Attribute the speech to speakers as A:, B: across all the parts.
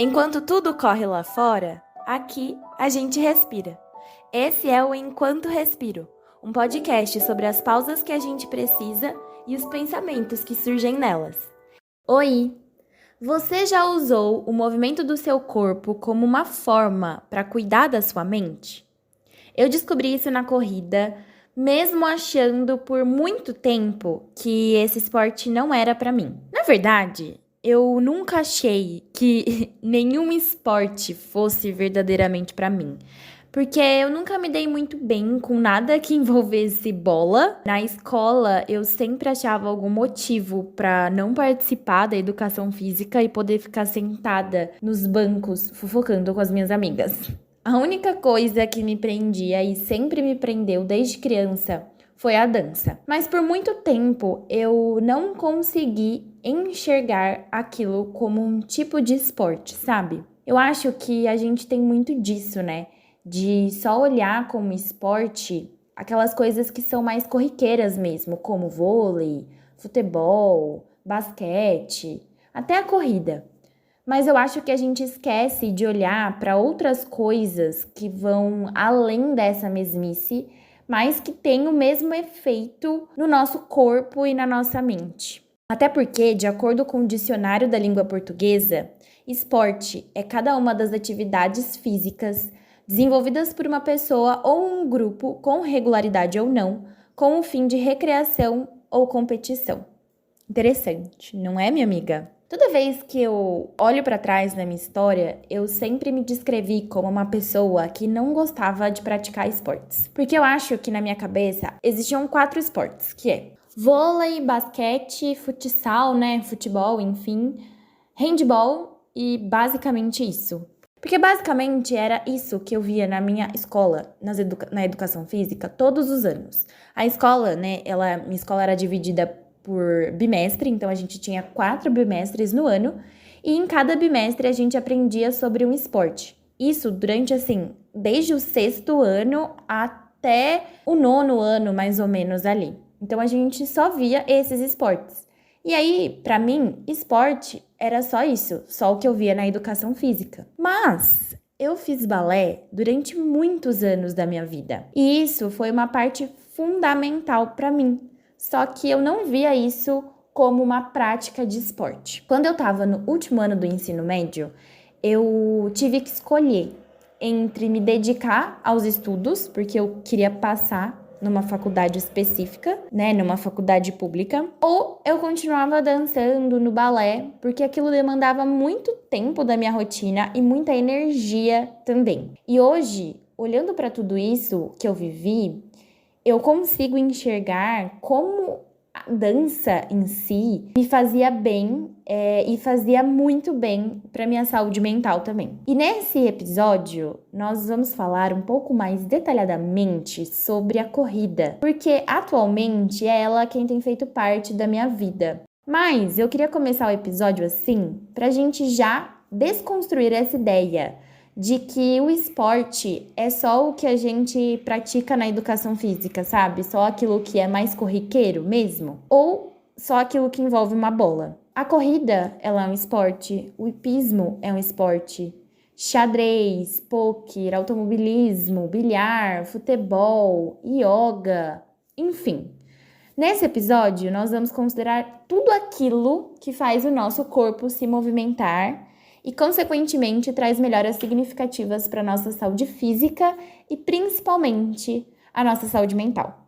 A: Enquanto tudo corre lá fora, aqui a gente respira. Esse é o Enquanto Respiro, um podcast sobre as pausas que a gente precisa e os pensamentos que surgem nelas. Oi! Você já usou o movimento do seu corpo como uma forma para cuidar da sua mente? Eu descobri isso na corrida, mesmo achando por muito tempo que esse esporte não era para mim. Na verdade, eu nunca achei que nenhum esporte fosse verdadeiramente para mim. Porque eu nunca me dei muito bem com nada que envolvesse bola. Na escola, eu sempre achava algum motivo para não participar da educação física e poder ficar sentada nos bancos fofocando com as minhas amigas. A única coisa que me prendia e sempre me prendeu desde criança foi a dança. Mas por muito tempo eu não consegui enxergar aquilo como um tipo de esporte, sabe? Eu acho que a gente tem muito disso, né? De só olhar como esporte aquelas coisas que são mais corriqueiras mesmo, como vôlei, futebol, basquete, até a corrida. Mas eu acho que a gente esquece de olhar para outras coisas que vão além dessa mesmice, mas que têm o mesmo efeito no nosso corpo e na nossa mente. Até porque, de acordo com o dicionário da língua portuguesa, esporte é cada uma das atividades físicas desenvolvidas por uma pessoa ou um grupo, com regularidade ou não, com o fim de recreação ou competição. Interessante, não é, minha amiga? Toda vez que eu olho para trás na minha história, eu sempre me descrevi como uma pessoa que não gostava de praticar esportes. Porque eu acho que na minha cabeça existiam 4 esportes, que é vôlei, basquete, futsal, né, futebol, enfim, handball e basicamente isso. Porque basicamente era isso que eu via na minha escola, na educação física, todos os anos. A escola, né, minha escola era dividida por bimestre, então a gente tinha 4 bimestres no ano, e em cada bimestre a gente aprendia sobre um esporte. Isso durante, desde o 6º ano até o 9º ano, mais ou menos, ali. Então a gente só via esses esportes. E aí, pra mim, esporte era só isso, só o que eu via na educação física. Mas eu fiz balé durante muitos anos da minha vida, e isso foi uma parte fundamental pra mim. Só que eu não via isso como uma prática de esporte. Quando eu estava no último ano do ensino médio, eu tive que escolher entre me dedicar aos estudos, porque eu queria passar numa faculdade específica, né, numa faculdade pública, ou eu continuava dançando no balé, porque aquilo demandava muito tempo da minha rotina e muita energia também. E hoje, olhando para tudo isso que eu vivi, eu consigo enxergar como a dança em si me fazia bem e fazia muito bem para minha saúde mental também. E nesse episódio, nós vamos falar um pouco mais detalhadamente sobre a corrida, porque atualmente é ela quem tem feito parte da minha vida. Mas eu queria começar o episódio assim, pra gente já desconstruir essa ideia de que o esporte é só o que a gente pratica na educação física, sabe? Só aquilo que é mais corriqueiro mesmo? Ou só aquilo que envolve uma bola? A corrida, ela é um esporte, o hipismo é um esporte, xadrez, pôquer, automobilismo, bilhar, futebol, yoga, enfim. Nesse episódio, nós vamos considerar tudo aquilo que faz o nosso corpo se movimentar e, consequentemente, traz melhoras significativas para a nossa saúde física e, principalmente, a nossa saúde mental.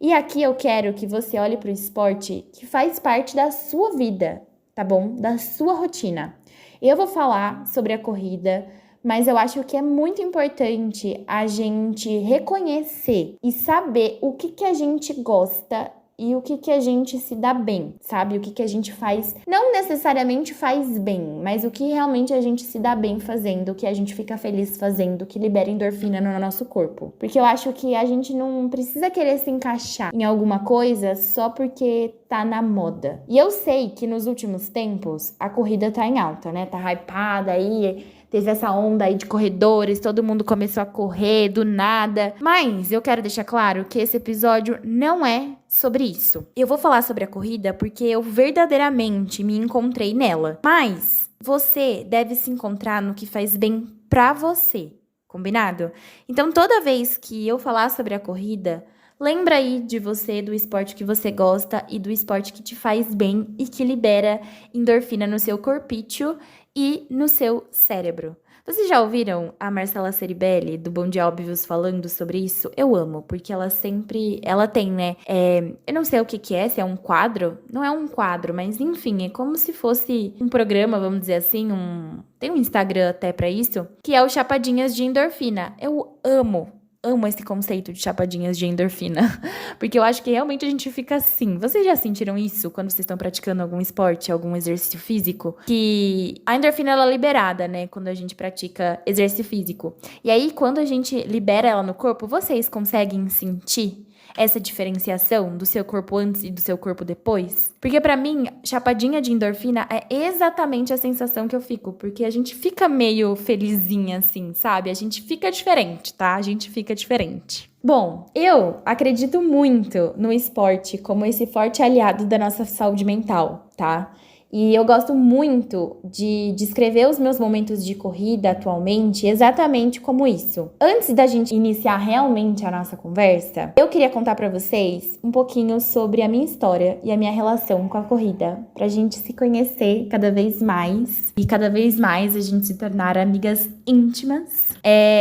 A: E aqui eu quero que você olhe para o esporte que faz parte da sua vida, tá bom? Da sua rotina. Eu vou falar sobre a corrida, mas eu acho que é muito importante a gente reconhecer e saber o que a gente gosta e o que a gente se dá bem, sabe? O que a gente faz, não necessariamente faz bem, mas o que realmente a gente se dá bem fazendo, o que a gente fica feliz fazendo, que libera endorfina no nosso corpo. Porque eu acho que a gente não precisa querer se encaixar em alguma coisa só porque tá na moda. E eu sei que nos últimos tempos a corrida tá em alta, né? Tá hypada aí, teve essa onda aí de corredores, todo mundo começou a correr do nada. Mas eu quero deixar claro que esse episódio não é sobre isso. Eu vou falar sobre a corrida porque eu verdadeiramente me encontrei nela. Mas Você deve se encontrar no que faz bem pra você, combinado? Então, toda vez que eu falar sobre a corrida, lembra aí de você, do esporte que você gosta e do esporte que te faz bem e que libera endorfina no seu corpício e no seu cérebro. Vocês já ouviram a Marcela Ceribelli, do Bom Dia Óbvios, falando sobre isso? Eu amo, porque ela tem, né, eu não sei o que que é, se é um quadro, não é um quadro, mas enfim, é como se fosse um programa, vamos dizer assim, tem um Instagram até pra isso, que é o Chapadinhas de Endorfina. Eu amo esse conceito de chapadinhas de endorfina, porque eu acho que realmente a gente fica assim. Vocês já sentiram isso quando vocês estão praticando algum esporte, algum exercício físico? Que a endorfina ela é liberada, né, quando a gente pratica exercício físico. E aí, quando a gente libera ela no corpo, vocês conseguem sentir essa diferenciação do seu corpo antes e do seu corpo depois? Porque pra mim, chapadinha de endorfina é exatamente a sensação que eu fico, porque a gente fica meio felizinha assim, sabe? A gente fica diferente, tá? A gente fica diferente. Bom, eu acredito muito no esporte como esse forte aliado da nossa saúde mental, tá? E eu gosto muito de descrever os meus momentos de corrida atualmente exatamente como isso. Antes da gente iniciar realmente a nossa conversa, eu queria contar pra vocês um pouquinho sobre a minha história e a minha relação com a corrida, pra gente se conhecer cada vez mais e cada vez mais a gente se tornar amigas íntimas.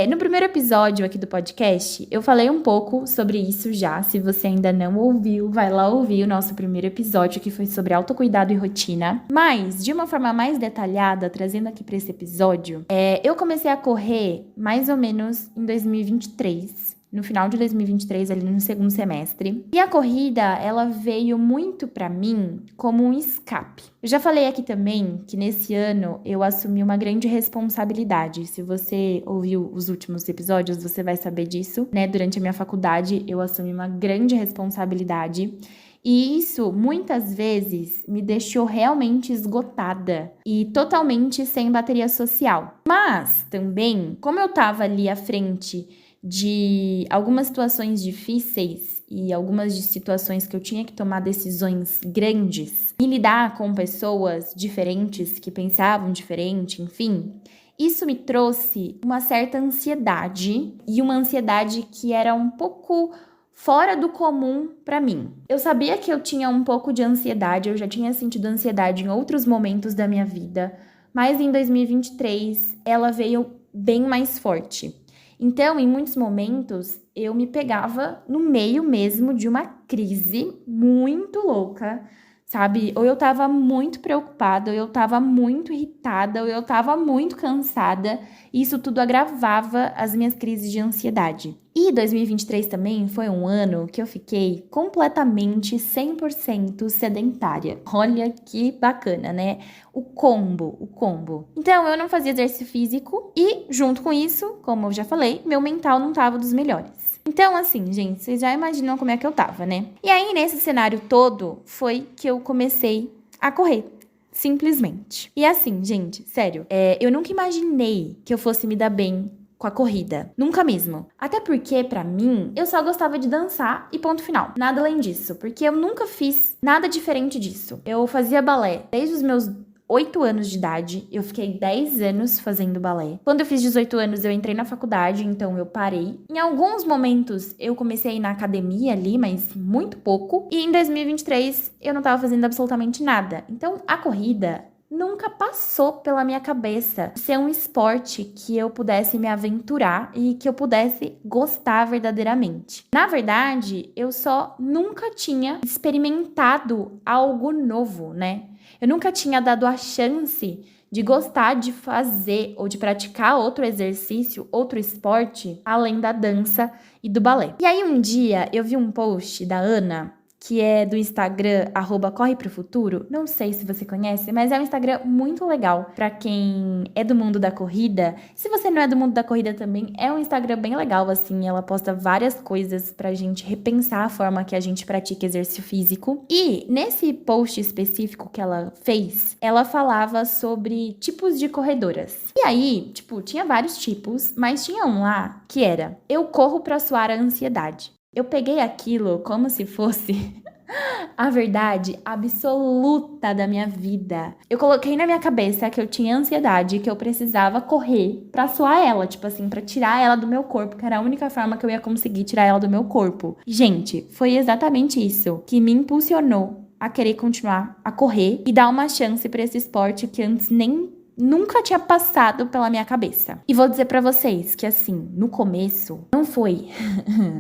A: No primeiro episódio aqui do podcast, eu falei um pouco sobre isso já. Se você ainda não ouviu, vai lá ouvir o nosso primeiro episódio, que foi sobre autocuidado e rotina. Mas, de uma forma mais detalhada, trazendo aqui para esse episódio, eu comecei a correr mais ou menos em 2023. No final de 2023, ali no segundo semestre. E a corrida, ela veio muito pra mim como um escape. Eu já falei aqui também que nesse ano eu assumi uma grande responsabilidade. Se você ouviu os últimos episódios, você vai saber disso, né? Durante a minha faculdade, eu assumi uma grande responsabilidade. E isso, muitas vezes, me deixou realmente esgotada e totalmente sem bateria social. Mas, também, como eu tava ali à frente de algumas situações difíceis e algumas de situações que eu tinha que tomar decisões grandes e lidar com pessoas diferentes que pensavam diferente, enfim, isso me trouxe uma certa ansiedade e uma ansiedade que era um pouco fora do comum pra mim. Eu sabia que eu tinha um pouco de ansiedade, eu já tinha sentido ansiedade em outros momentos da minha vida, mas em 2023 ela veio bem mais forte. Então, em muitos momentos, eu me pegava no meio mesmo de uma crise muito louca, sabe? Ou eu tava muito preocupada, ou eu tava muito irritada, ou eu tava muito cansada. E isso tudo agravava as minhas crises de ansiedade. E 2023 também foi um ano que eu fiquei completamente 100% sedentária. Olha que bacana, né? O combo. Então, eu não fazia exercício físico e, junto com isso, como eu já falei, meu mental não tava dos melhores. Então, assim, gente, vocês já imaginam como é que eu tava, né? E aí, nesse cenário todo, foi que eu comecei a correr. Simplesmente. E assim, gente, sério, eu nunca imaginei que eu fosse me dar bem com a corrida. Nunca mesmo. Até porque, pra mim, eu só gostava de dançar e ponto final. Nada além disso. Porque eu nunca fiz nada diferente disso. Eu fazia balé desde os meus 8 anos de idade, eu fiquei 10 anos fazendo balé. Quando eu fiz 18 anos, eu entrei na faculdade, então eu parei. Em alguns momentos, eu comecei a ir na academia ali, mas muito pouco. E em 2023, eu não tava fazendo absolutamente nada. Então, a corrida nunca passou pela minha cabeça ser um esporte que eu pudesse me aventurar e que eu pudesse gostar verdadeiramente. Na verdade, eu só nunca tinha experimentado algo novo, né? Eu nunca tinha dado a chance de gostar de fazer ou de praticar outro exercício, outro esporte, além da dança e do balé. E aí um dia eu vi um post da Ana, que é do Instagram, @correprofuturo. Não sei se você conhece, mas é um Instagram muito legal pra quem é do mundo da corrida. Se você não é do mundo da corrida também, é um Instagram bem legal, assim. Ela posta várias coisas pra gente repensar a forma que a gente pratica exercício físico. E nesse post específico que ela fez, ela falava sobre tipos de corredoras. E aí, tinha vários tipos, mas tinha um lá que era: eu corro pra suar a ansiedade. Eu peguei aquilo como se fosse A verdade absoluta da minha vida. Eu coloquei na minha cabeça que eu tinha ansiedade, que eu precisava correr pra suar ela, tipo assim, pra tirar ela do meu corpo, que era a única forma que eu ia conseguir tirar ela do meu corpo. Gente, foi exatamente isso que me impulsionou a querer continuar a correr e dar uma chance pra esse esporte que antes nem nunca tinha passado pela minha cabeça. E vou dizer pra vocês que assim, no começo não foi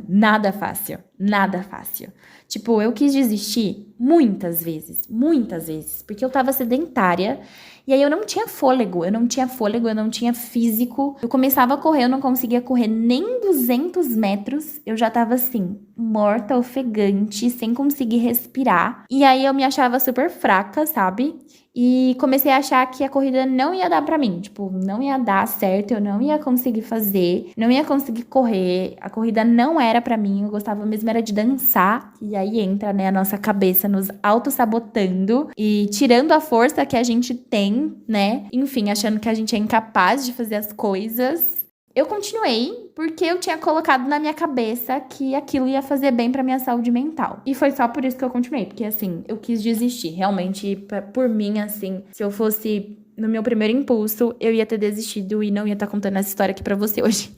A: nada fácil, nada fácil. Tipo, eu quis desistir muitas vezes, porque eu tava sedentária e aí eu não tinha fôlego, eu não tinha físico. Eu começava a correr, eu não conseguia correr nem 200 metros, eu já tava assim, morta, ofegante, sem conseguir respirar. E aí eu me achava super fraca, sabe? E comecei a achar que a corrida não ia dar pra mim. Tipo, não ia dar certo, eu não ia conseguir fazer, não ia conseguir correr. A corrida não era pra mim, eu gostava mesmo era de dançar. E aí entra, né, a nossa cabeça nos auto-sabotando e tirando a força que a gente tem, né? Enfim, achando que a gente é incapaz de fazer as coisas. Eu continuei porque eu tinha colocado na minha cabeça que aquilo ia fazer bem pra minha saúde mental. E foi só por isso que eu continuei, porque assim, eu quis desistir. Realmente, por mim, assim, se eu fosse no meu primeiro impulso, eu ia ter desistido e não ia estar contando essa história aqui pra você hoje.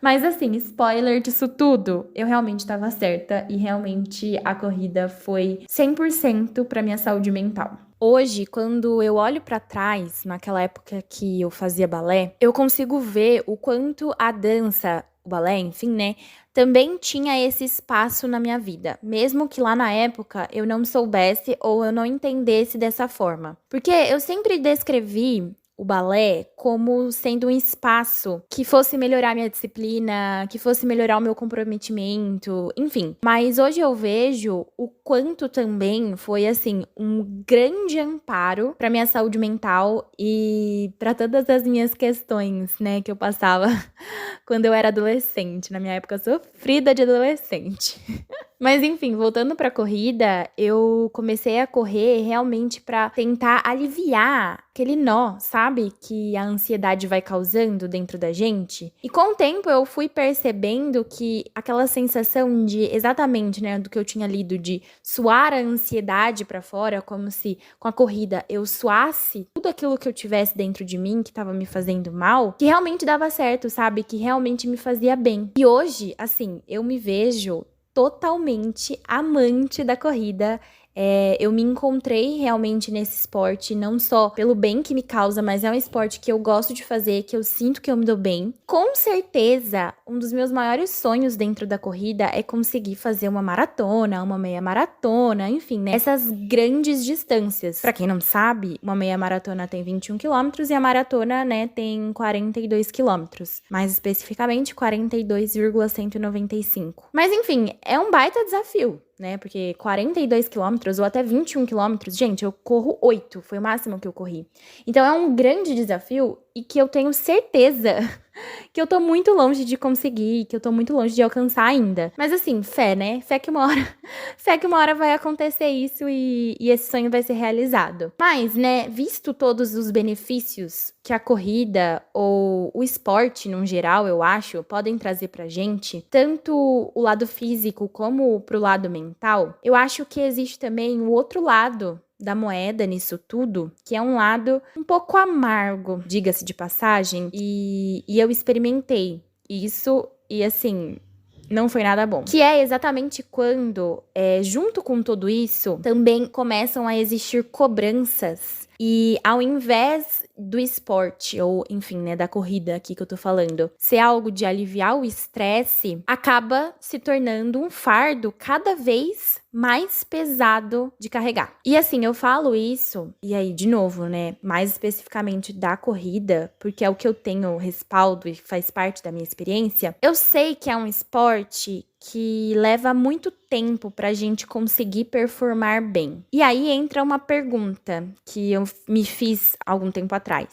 A: Mas assim, spoiler disso tudo, eu realmente estava certa e realmente a corrida foi 100% pra minha saúde mental. Hoje, quando eu olho pra trás, naquela época que eu fazia balé, eu consigo ver o quanto a dança, o balé, enfim, né, também tinha esse espaço na minha vida, mesmo que lá na época eu não soubesse ou eu não entendesse dessa forma. Porque eu sempre descrevi o balé como sendo um espaço que fosse melhorar minha disciplina, que fosse melhorar o meu comprometimento, enfim. Mas hoje eu vejo o quanto também foi assim um grande amparo para minha saúde mental e para todas as minhas questões, né, que eu passava quando eu era adolescente, na minha época sofrida de adolescente. Mas enfim, voltando pra corrida, eu comecei a correr realmente pra tentar aliviar aquele nó, sabe? Que a ansiedade vai causando dentro da gente. E com o tempo eu fui percebendo que aquela sensação de, exatamente, né, do que eu tinha lido, de suar a ansiedade pra fora, como se com a corrida eu suasse tudo aquilo que eu tivesse dentro de mim que tava me fazendo mal, que realmente dava certo, sabe? Que realmente me fazia bem. E hoje, assim, eu me vejo totalmente amante da corrida. Eu me encontrei realmente nesse esporte, não só pelo bem que me causa, mas é um esporte que eu gosto de fazer, que eu sinto que eu me dou bem. Com certeza, um dos meus maiores sonhos dentro da corrida é conseguir fazer uma maratona, uma meia maratona, enfim, né? Essas grandes distâncias. Pra quem não sabe, uma meia maratona tem 21 quilômetros e a maratona, né, tem 42 quilômetros. Mais especificamente, 42,195. Mas enfim, é um baita desafio, né? Porque 42 quilômetros ou até 21 quilômetros, gente, eu corro 8, foi o máximo que eu corri. Então é um grande desafio e que eu tenho certeza que eu tô muito longe de conseguir, que eu tô muito longe de alcançar ainda. Mas assim, fé, né? Fé que uma hora vai acontecer isso e esse sonho vai ser realizado. Mas, né, visto todos os benefícios que a corrida ou o esporte, no geral, eu acho, podem trazer pra gente, tanto o lado físico como pro lado mental, eu acho que existe também o outro lado da moeda nisso tudo, que é um lado um pouco amargo, diga-se de passagem, e eu experimentei isso e assim, não foi nada bom. Que é exatamente quando, junto com tudo isso, também começam a existir cobranças. E ao invés do esporte, ou enfim, né, da corrida aqui que eu tô falando, ser algo de aliviar o estresse, acaba se tornando um fardo cada vez mais pesado de carregar. E assim, eu falo isso, e aí, de novo, né, mais especificamente da corrida, porque é o que eu tenho respaldo e faz parte da minha experiência. Eu sei que é um esporte que leva muito tempo pra gente conseguir performar bem. E aí entra uma pergunta que eu me fiz há algum tempo atrás,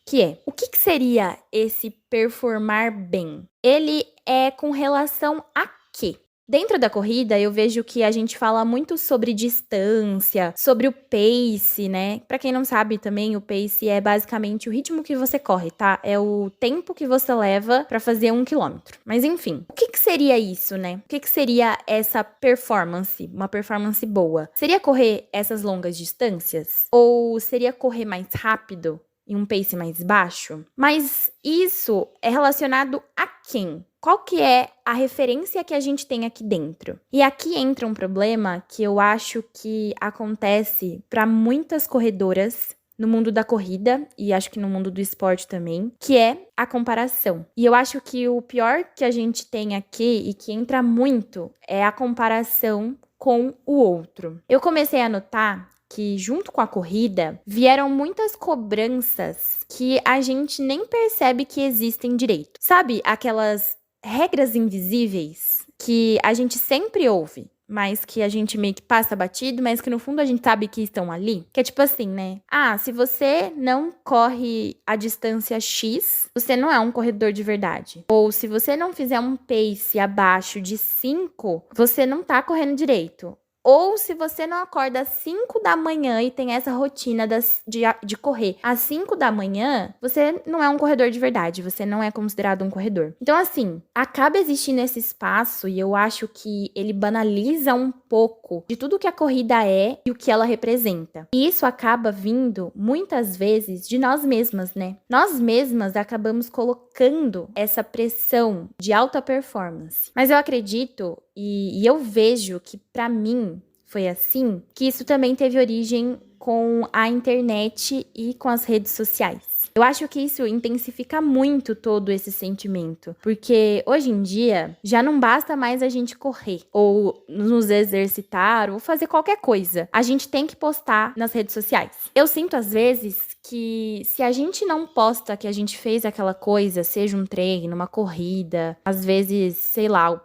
A: que é: o que seria esse performar bem? Ele é com relação a quê? Dentro da corrida, eu vejo que a gente fala muito sobre distância, sobre o pace, né? Pra quem não sabe também, o pace é basicamente o ritmo que você corre, tá? É o tempo que você leva pra fazer 1 quilômetro. Mas enfim, o que que seria isso, né? O que que seria essa performance, uma performance boa? Seria correr essas longas distâncias? Ou seria correr mais rápido? Em um pace mais baixo? Mas isso é relacionado a quem? Qual que é a referência que a gente tem aqui dentro? E aqui entra um problema que eu acho que acontece para muitas corredoras no mundo da corrida e acho que no mundo do esporte também, que é a comparação. E eu acho que o pior que a gente tem aqui e que entra muito é a comparação com o outro. Eu comecei a notar que junto com a corrida vieram muitas cobranças que a gente nem percebe que existem direito. Sabe aquelas regras invisíveis que a gente sempre ouve, mas que a gente meio que passa batido, mas que no fundo a gente sabe que estão ali? Que é tipo assim, né? Ah, se você não corre a distância X, você não é um corredor de verdade. Ou se você não fizer um pace abaixo de 5, você não tá correndo direito. Ou se você não acorda às 5 da manhã e tem essa rotina de correr às 5 da manhã, você não é um corredor de verdade, você não é considerado um corredor. Então, assim, acaba existindo esse espaço e eu acho que ele banaliza um pouco de tudo que a corrida é e o que ela representa. E isso acaba vindo, muitas vezes, de nós mesmas, né? Nós mesmas acabamos colocando essa pressão de alta performance. Mas eu acredito e eu vejo que, pra mim, foi assim, que isso também teve origem com a internet e com as redes sociais. Eu acho que isso intensifica muito todo esse sentimento, porque hoje em dia já não basta mais a gente correr, ou nos exercitar, ou fazer qualquer coisa. A gente tem que postar nas redes sociais. Eu sinto às vezes que se a gente não posta que a gente fez aquela coisa, seja um treino, uma corrida, às vezes, sei lá,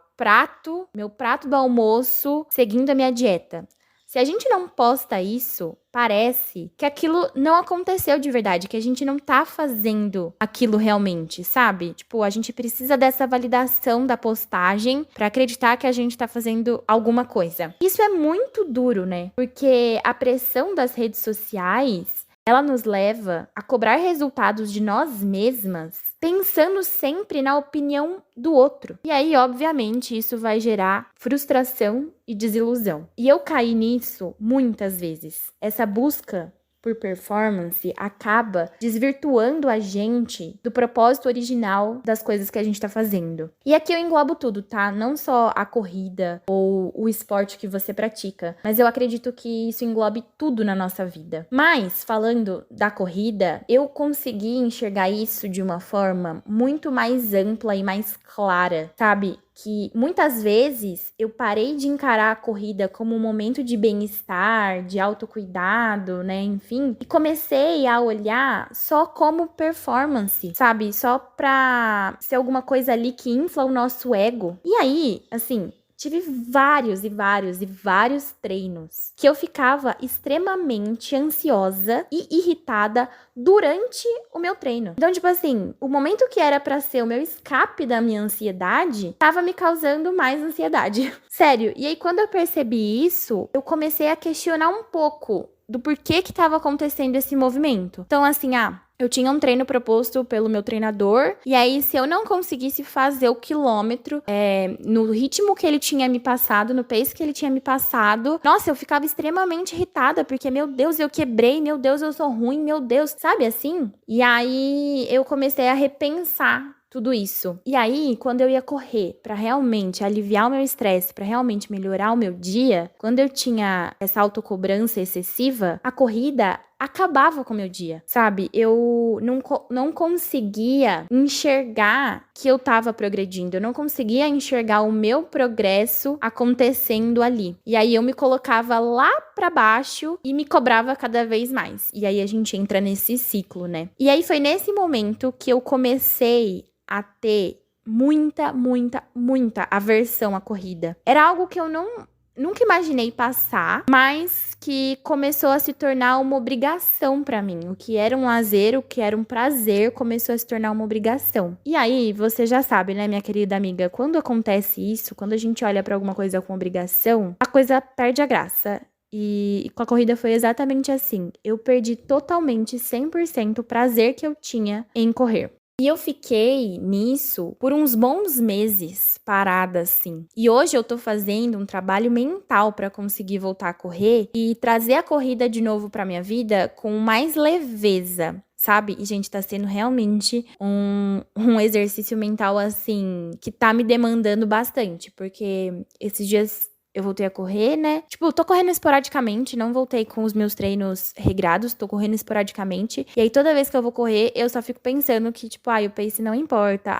A: meu prato do almoço seguindo a minha dieta. Se a gente não posta isso, parece que aquilo não aconteceu de verdade, que a gente não tá fazendo aquilo realmente, sabe? Tipo, a gente precisa dessa validação da postagem pra acreditar que a gente tá fazendo alguma coisa. Isso é muito duro, né? Porque a pressão das redes sociais, ela nos leva a cobrar resultados de nós mesmas, pensando sempre na opinião do outro. E aí, obviamente, isso vai gerar frustração e desilusão. E eu caí nisso muitas vezes. Essa busca por performance acaba desvirtuando a gente do propósito original das coisas que a gente tá fazendo. E aqui eu englobo tudo, tá? Não só a corrida ou o esporte que você pratica, mas eu acredito que isso englobe tudo na nossa vida. Mas, falando da corrida, eu consegui enxergar isso de uma forma muito mais ampla e mais clara, sabe? Que muitas vezes eu parei de encarar a corrida como um momento de bem-estar, de autocuidado, né, enfim, e comecei a olhar só como performance, sabe? Só pra ser alguma coisa ali que infla o nosso ego. E aí, assim, tive vários treinos que eu ficava extremamente ansiosa e irritada durante o meu treino. Então, tipo assim, o momento que era pra ser o meu escape da minha ansiedade, tava me causando mais ansiedade. Sério. E aí, quando eu percebi isso, eu comecei a questionar um pouco do porquê que tava acontecendo esse movimento. Então, assim, eu tinha um treino proposto pelo meu treinador, e aí se eu não conseguisse fazer o quilômetro no ritmo que ele tinha me passado, no pace que ele tinha me passado, nossa, eu ficava extremamente irritada, porque, meu Deus, eu quebrei, meu Deus, eu sou ruim, meu Deus, sabe assim? E aí eu comecei a repensar tudo isso. E aí, quando eu ia correr pra realmente aliviar o meu estresse, pra realmente melhorar o meu dia, quando eu tinha essa autocobrança excessiva, a corrida acabava com o meu dia, sabe? Eu não conseguia enxergar que eu tava progredindo, eu não conseguia enxergar o meu progresso acontecendo ali. E aí eu me colocava lá pra baixo e me cobrava cada vez mais. E aí a gente entra nesse ciclo, né? E aí foi nesse momento que eu comecei a ter muita aversão à corrida. Era algo que eu nunca imaginei passar, mas que começou a se tornar uma obrigação pra mim. O que era um lazer, o que era um prazer, começou a se tornar uma obrigação. E aí, você já sabe, né, minha querida amiga, quando acontece isso, quando a gente olha pra alguma coisa com obrigação, a coisa perde a graça. E com a corrida foi exatamente assim. Eu perdi totalmente, 100% o prazer que eu tinha em correr. E eu fiquei nisso por uns bons meses, parada assim. E hoje eu tô fazendo um trabalho mental pra conseguir voltar a correr e trazer a corrida de novo pra minha vida com mais leveza. Sabe? E, gente, tá sendo realmente um exercício mental, assim, que tá me demandando bastante. Porque esses dias eu voltei a correr, né? Tipo, eu tô correndo esporadicamente, não voltei com os meus treinos regrados, tô correndo esporadicamente. E aí, toda vez que eu vou correr, eu só fico pensando que, tipo, o pace não importa.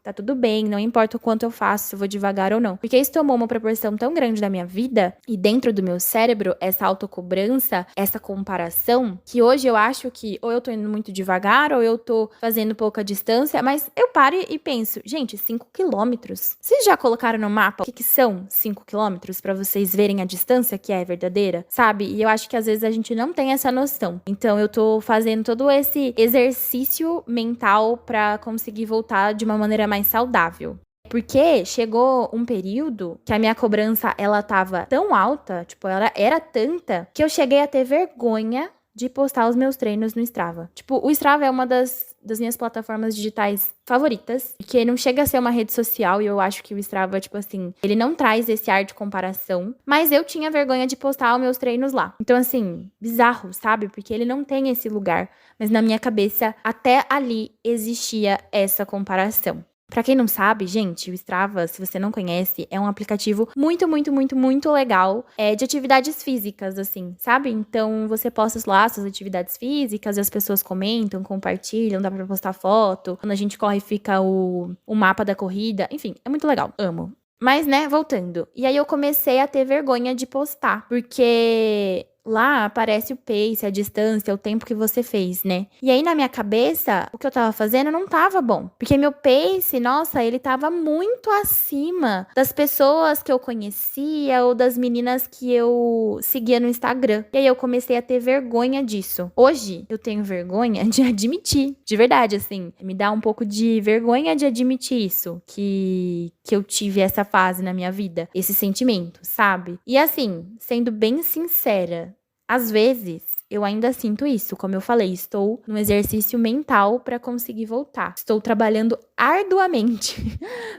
A: Tá tudo bem, não importa o quanto eu faço, se eu vou devagar ou não. Porque isso tomou uma proporção tão grande da minha vida e dentro do meu cérebro, essa autocobrança, essa comparação, que hoje eu acho que ou eu tô indo muito devagar ou eu tô fazendo pouca distância, mas eu paro e penso, gente, 5 quilômetros. Vocês já colocaram no mapa o que são 5 quilômetros pra vocês verem a distância que é verdadeira, sabe? E eu acho que às vezes a gente não tem essa noção. Então eu tô fazendo todo esse exercício mental pra conseguir voltar de uma maneira mais saudável. Porque chegou um período que a minha cobrança, ela tava tão alta, tipo, ela era tanta, que eu cheguei a ter vergonha de postar os meus treinos no Strava. Tipo, o Strava é uma das minhas plataformas digitais favoritas, que não chega a ser uma rede social, e eu acho que o Strava, tipo assim, ele não traz esse ar de comparação, mas eu tinha vergonha de postar os meus treinos lá. Então, assim, bizarro, sabe? Porque ele não tem esse lugar, mas na minha cabeça, até ali existia essa comparação. Pra quem não sabe, gente, o Strava, se você não conhece, é um aplicativo muito, muito, muito, muito legal de atividades físicas, assim, sabe? Então, você posta lá suas atividades físicas e as pessoas comentam, compartilham, dá pra postar foto. Quando a gente corre, fica o mapa da corrida. Enfim, é muito legal. Amo. Mas, né, voltando. E aí eu comecei a ter vergonha de postar, porque lá aparece o pace, a distância, o tempo que você fez, né? E aí na minha cabeça, o que eu tava fazendo não tava bom. Porque meu pace, nossa, ele tava muito acima das pessoas que eu conhecia ou das meninas que eu seguia no Instagram. E aí eu comecei a ter vergonha disso. Hoje eu tenho vergonha de admitir, de verdade, assim, me dá um pouco de vergonha de admitir isso, que eu tive essa fase na minha vida, esse sentimento, sabe? E assim, sendo bem sincera, às vezes, eu ainda sinto isso. Como eu falei, estou num exercício mental para conseguir voltar. Estou trabalhando arduamente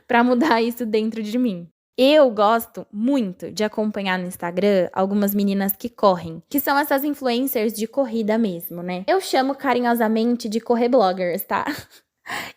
A: para mudar isso dentro de mim. Eu gosto muito de acompanhar no Instagram algumas meninas que correm, que são essas influencers de corrida mesmo, né? Eu chamo carinhosamente de correr bloggers, tá?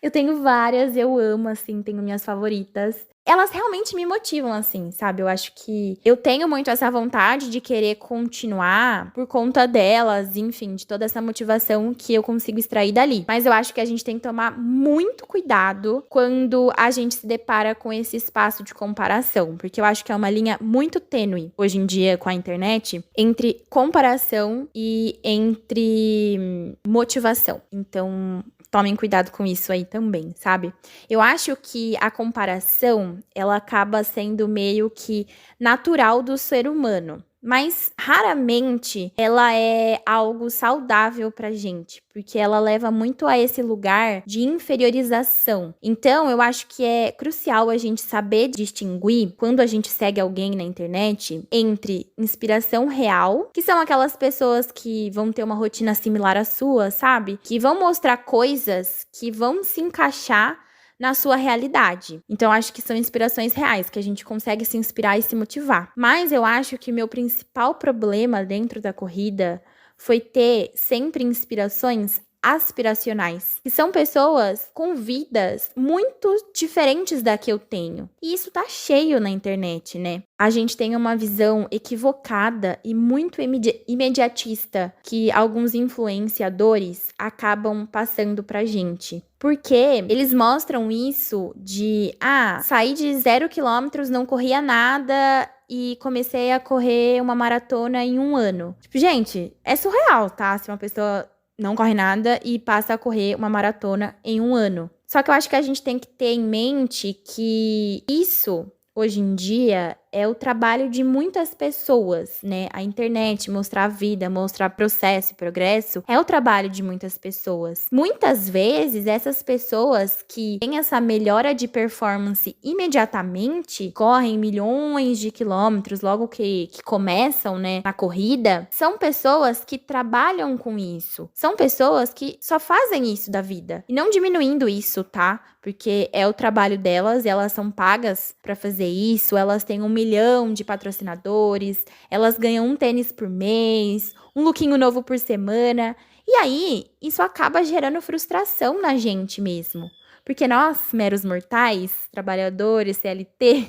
A: Eu tenho várias, eu amo, assim, tenho minhas favoritas. Elas realmente me motivam, assim, sabe? Eu acho que eu tenho muito essa vontade de querer continuar por conta delas, enfim, de toda essa motivação que eu consigo extrair dali. Mas eu acho que a gente tem que tomar muito cuidado quando a gente se depara com esse espaço de comparação, porque eu acho que é uma linha muito tênue hoje em dia com a internet entre comparação e entre motivação. Então, tomem cuidado com isso aí também, sabe? Eu acho que a comparação, ela acaba sendo meio que natural do ser humano. Mas raramente ela é algo saudável pra gente, porque ela leva muito a esse lugar de inferiorização. Então, eu acho que é crucial a gente saber distinguir, quando a gente segue alguém na internet, entre inspiração real, que são aquelas pessoas que vão ter uma rotina similar à sua, sabe? Que vão mostrar coisas que vão se encaixar na sua realidade. Então, acho que são inspirações reais, que a gente consegue se inspirar e se motivar. Mas eu acho que meu principal problema dentro da corrida foi ter sempre inspirações aspiracionais, que são pessoas com vidas muito diferentes da que eu tenho. E isso tá cheio na internet, né? A gente tem uma visão equivocada e muito imediatista que alguns influenciadores acabam passando pra gente. Porque eles mostram isso de, saí de 0 quilômetros, não corria nada e comecei a correr uma maratona em 1 ano. Tipo, gente, é surreal, tá? Se uma pessoa não corre nada e passa a correr uma maratona em 1 ano. Só que eu acho que a gente tem que ter em mente que isso, hoje em dia, é o trabalho de muitas pessoas, né? A internet, mostrar a vida, mostrar processo e progresso, é o trabalho de muitas pessoas. Muitas vezes, essas pessoas que têm essa melhora de performance imediatamente, correm milhões de quilômetros logo que começam, né, na corrida, são pessoas que trabalham com isso. São pessoas que só fazem isso da vida. E não diminuindo isso, tá? Porque é o trabalho delas, elas são pagas para fazer isso, elas têm 1 milhão de patrocinadores, elas ganham um tênis por mês, um lookinho novo por semana. E aí, isso acaba gerando frustração na gente mesmo. Porque nós, meros mortais, trabalhadores, CLT,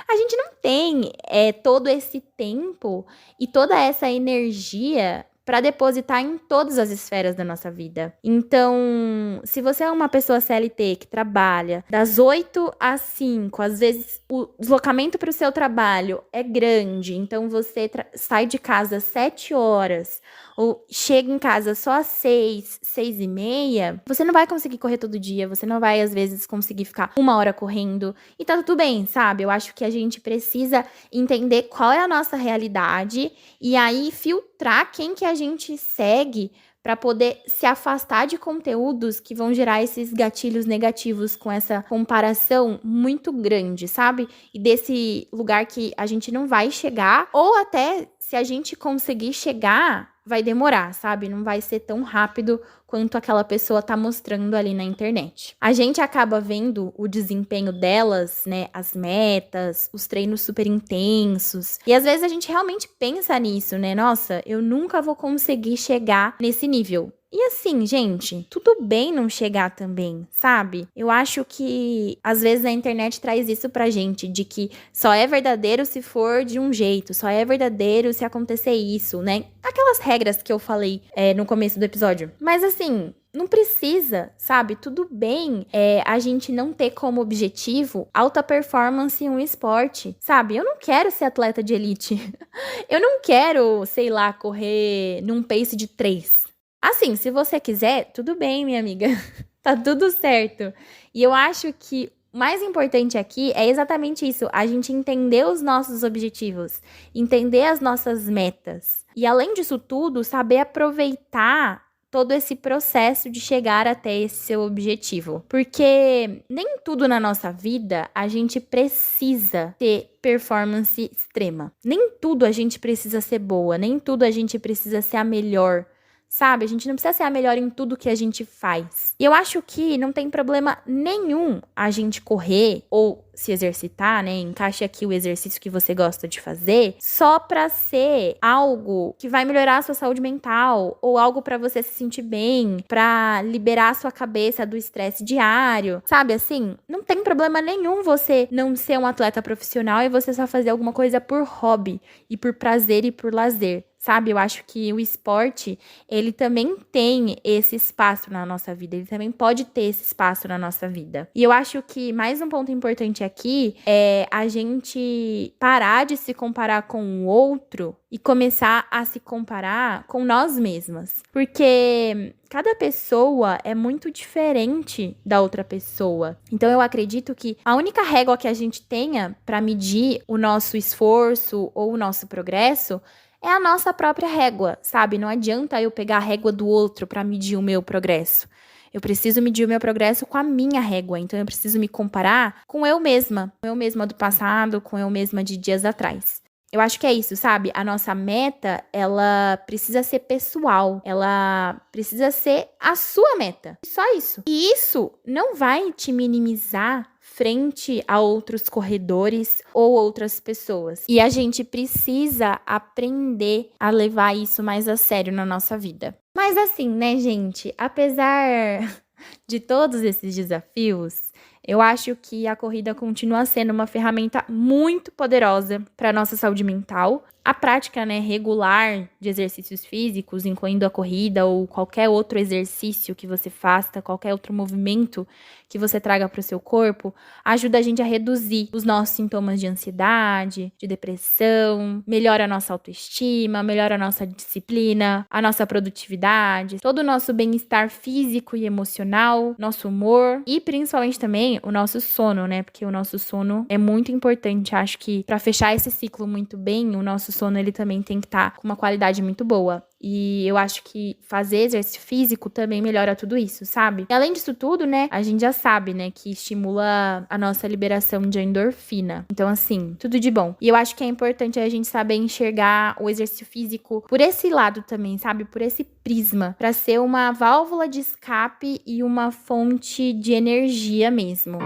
A: a gente não tem todo esse tempo e toda essa energia para depositar em todas as esferas da nossa vida. Então, se você é uma pessoa CLT que trabalha das 8 às 5, às vezes o deslocamento para o seu trabalho é grande, então você sai de casa às 7 horas, ou chega em casa só às 6, 6 e meia, você não vai conseguir correr todo dia, você não vai, às vezes, conseguir ficar 1 hora correndo, e tá tudo bem, sabe? Eu acho que a gente precisa entender qual é a nossa realidade, e aí filtrar quem que a gente segue para poder se afastar de conteúdos que vão gerar esses gatilhos negativos com essa comparação muito grande, sabe? E desse lugar que a gente não vai chegar, ou até se a gente conseguir chegar, vai demorar, sabe? Não vai ser tão rápido quanto aquela pessoa tá mostrando ali na internet. A gente acaba vendo o desempenho delas, né? As metas, os treinos super intensos. E às vezes a gente realmente pensa nisso, né? Nossa, eu nunca vou conseguir chegar nesse nível. E assim, gente, tudo bem não chegar também, sabe? Eu acho que às vezes a internet traz isso pra gente, de que só é verdadeiro se for de um jeito, só é verdadeiro se acontecer isso, né? Aquelas regras que eu falei no começo do episódio. Mas assim, não precisa, sabe? Tudo bem a gente não ter como objetivo alta performance em um esporte, sabe? Eu não quero ser atleta de elite. Eu não quero, sei lá, correr num pace de 3. Assim, se você quiser, tudo bem, minha amiga. Tá tudo certo. E eu acho que o mais importante aqui é exatamente isso, a gente entender os nossos objetivos, entender as nossas metas. E além disso tudo, saber aproveitar todo esse processo de chegar até esse seu objetivo. Porque nem tudo na nossa vida a gente precisa ter performance extrema. Nem tudo a gente precisa ser boa, nem tudo a gente precisa ser a melhor. Sabe? A gente não precisa ser a melhor em tudo que a gente faz. E eu acho que não tem problema nenhum a gente correr ou se exercitar, né? Encaixe aqui o exercício que você gosta de fazer, só pra ser algo que vai melhorar a sua saúde mental ou algo pra você se sentir bem, pra liberar a sua cabeça do estresse diário. Sabe assim? Não tem problema nenhum você não ser um atleta profissional e você só fazer alguma coisa por hobby e por prazer e por lazer. Sabe, eu acho que o esporte, ele também tem esse espaço na nossa vida, ele também pode ter esse espaço na nossa vida. E eu acho que mais um ponto importante aqui é a gente parar de se comparar com o outro e começar a se comparar com nós mesmas. Porque cada pessoa é muito diferente da outra pessoa. Então eu acredito que a única régua que a gente tenha para medir o nosso esforço ou o nosso progresso é a nossa própria régua, sabe? Não adianta eu pegar a régua do outro para medir o meu progresso. Eu preciso medir o meu progresso com a minha régua, então eu preciso me comparar com eu mesma do passado, com eu mesma de dias atrás. Eu acho que é isso, sabe? A nossa meta, ela precisa ser pessoal, ela precisa ser a sua meta. Só isso. E isso não vai te minimizar frente a outros corredores ou outras pessoas. E a gente precisa aprender a levar isso mais a sério na nossa vida. Mas assim, né, gente? Apesar de todos esses desafios, eu acho que a corrida continua sendo uma ferramenta muito poderosa para a nossa saúde mental. A prática, né, regular de exercícios físicos, incluindo a corrida ou qualquer outro exercício que você faça, qualquer outro movimento que você traga para o seu corpo, ajuda a gente a reduzir os nossos sintomas de ansiedade, de depressão, melhora a nossa autoestima, melhora a nossa disciplina, a nossa produtividade, todo o nosso bem-estar físico e emocional, nosso humor e principalmente também também o nosso sono, né? Porque o nosso sono é muito importante. Acho que pra fechar esse ciclo muito bem, o nosso sono ele também tem que estar com uma qualidade muito boa. E eu acho que fazer exercício físico também melhora tudo isso, sabe? E além disso tudo, né, a gente já sabe, né, que estimula a nossa liberação de endorfina. Então, assim, tudo de bom. E eu acho que é importante a gente saber enxergar o exercício físico por esse lado também, sabe? Por esse prisma, pra ser uma válvula de escape e uma fonte de energia mesmo.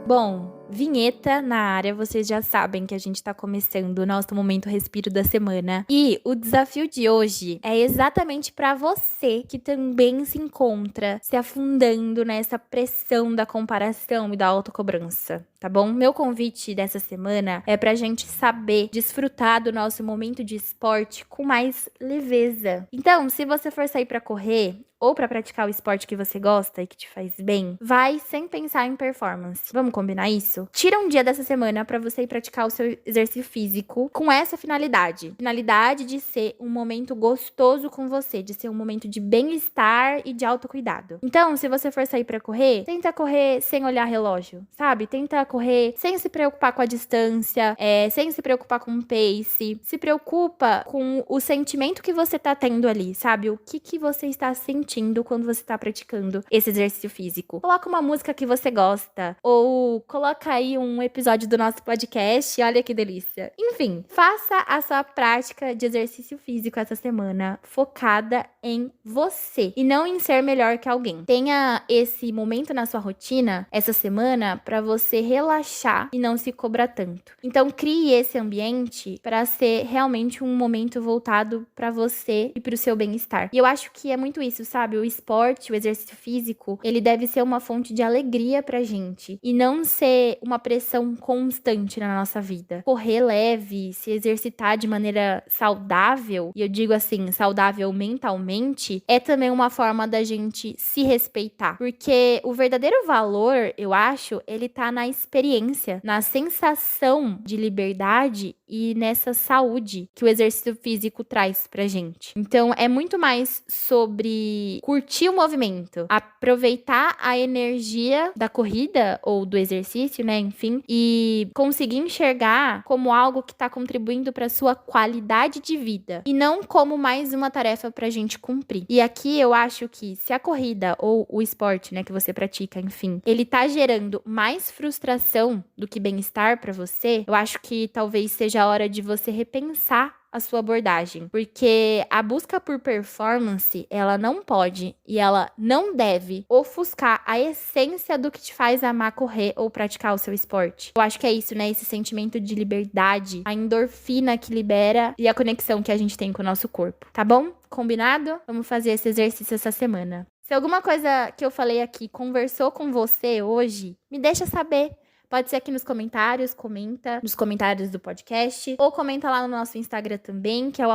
A: Bom, vinheta na área, vocês já sabem que a gente tá começando o nosso momento respiro da semana. E o desafio de hoje é exatamente pra você que também se encontra se afundando nessa pressão da comparação e da autocobrança, tá bom? Meu convite dessa semana é pra gente saber desfrutar do nosso momento de esporte com mais leveza. Então, se você for sair pra correr ou para praticar o esporte que você gosta e que te faz bem, vai sem pensar em performance. Vamos combinar isso? Tira um dia dessa semana para você ir praticar o seu exercício físico com essa finalidade. Finalidade de ser um momento gostoso com você, de ser um momento de bem-estar e de autocuidado. Então, se você for sair para correr, tenta correr sem olhar relógio, sabe? Tenta correr sem se preocupar com a distância, sem se preocupar com o pace. Se preocupa com o sentimento que você tá tendo ali, sabe? O que você está sentindo quando você tá praticando esse exercício físico. Coloca uma música que você gosta, ou coloca aí um episódio do nosso podcast, olha que delícia. Enfim, faça a sua prática de exercício físico essa semana focada em você e não em ser melhor que alguém. Tenha esse momento na sua rotina essa semana para você relaxar e não se cobrar tanto. Então crie esse ambiente para ser realmente um momento voltado para você e para o seu bem-estar. E eu acho que é muito isso, sabe? O esporte, o exercício físico, ele deve ser uma fonte de alegria pra gente e não ser uma pressão constante na nossa vida. Correr leve, se exercitar de maneira saudável, e eu digo assim, saudável mentalmente, é também uma forma da gente se respeitar. Porque o verdadeiro valor, eu acho, ele tá na experiência, na sensação de liberdade e nessa saúde que o exercício físico traz pra gente. Então, é muito mais sobre curtir o movimento, aproveitar a energia da corrida ou do exercício, né, enfim, e conseguir enxergar como algo que tá contribuindo para sua qualidade de vida e não como mais uma tarefa pra gente cumprir. E aqui eu acho que se a corrida ou o esporte, né, que você pratica, enfim, ele tá gerando mais frustração do que bem-estar pra você, eu acho que talvez seja a hora de você repensar a sua abordagem, porque a busca por performance, ela não pode e ela não deve ofuscar a essência do que te faz amar correr ou praticar o seu esporte. Eu acho que é isso, né? Esse sentimento de liberdade, a endorfina que libera e a conexão que a gente tem com o nosso corpo, tá bom? Combinado? Vamos fazer esse exercício essa semana. Se alguma coisa que eu falei aqui conversou com você hoje, me deixa saber. Pode ser aqui nos comentários, comenta nos comentários do podcast, ou comenta lá no nosso Instagram também, que é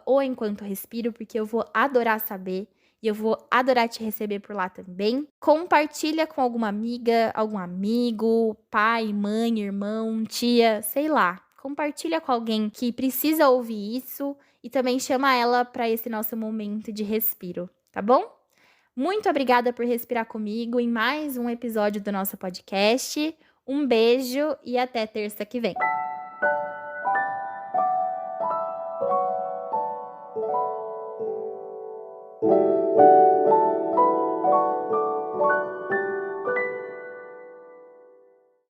A: @oenquantorespiro, porque eu vou adorar saber e eu vou adorar te receber por lá também. Compartilha com alguma amiga, algum amigo, pai, mãe, irmão, tia, sei lá. Compartilha com alguém que precisa ouvir isso e também chama ela para esse nosso momento de respiro, tá bom? Muito obrigada por respirar comigo em mais um episódio do nosso podcast. Um beijo e até terça que vem.